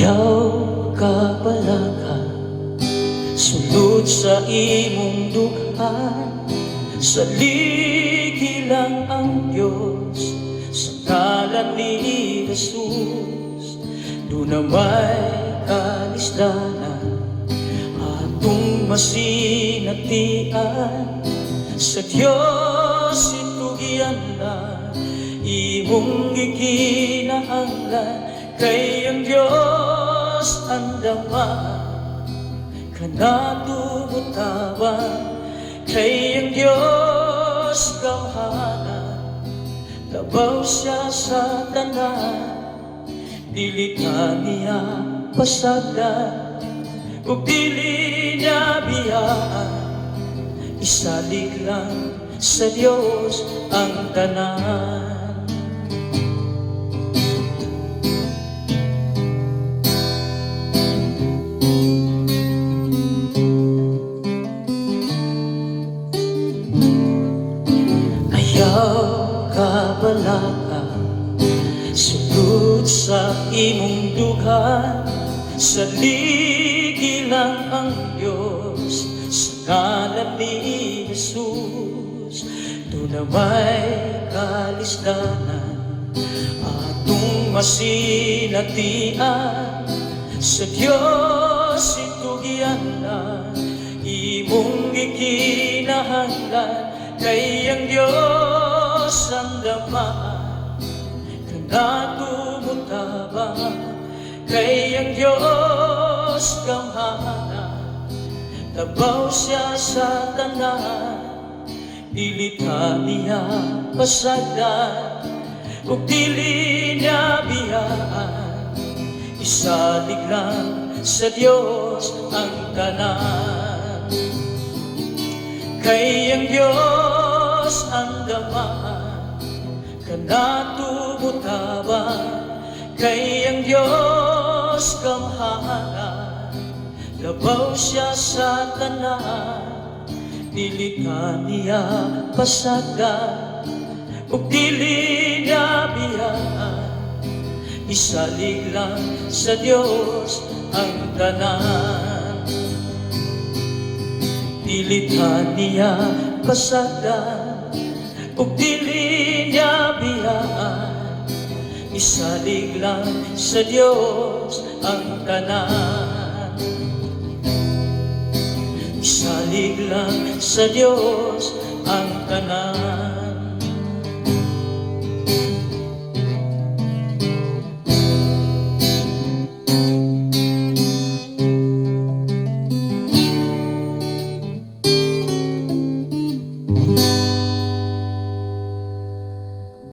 Ayaw ka palaka, sulod sa imong dughan. Sa ligi lang ang Diyos, sa ngalan ni Jesus. Doon na may kalisdanan, atong masinatian. Sa Diyos itugian na, imong gikinahanglan. Kay ang Diyos andaman, kanato butawan. Kay ang Diyos gamhanan, labaw siya sa tanan. Dili ka niya pasagdan, ug dili niya biyaan. Isalig lang sa Diyos ang tanan. Ayaw ka balaka, sulod sa imong dughan. Sa ligi lang ang Diyos, sa ngalan ni Jesus. Doon na may kalisdanan, atong masinatian. Sa Diyos itugian na, imong gikinahanglan. Kay ang Diyos andaman, kanato butawan. Kay ang Diyos gamhanan, labaw siya sa tanan. Dili ka niya pasagdan, ug dili niya biyaan. Isalig lang sa Diyos ang tanan. Kay ang Diyos andaman, kanato butawan. Kay ang Diyos gamhanan, labaw siya sa tanan. Dili ka niya pasagdan, ug dili niya biyaan. Isalig lang sa Diyos ang tanan. Dili ka niya pasagdan, ug dili niya biyaan. Isalig lang sa Diyos ang tanan. Isalig lang sa Diyos ang tanan.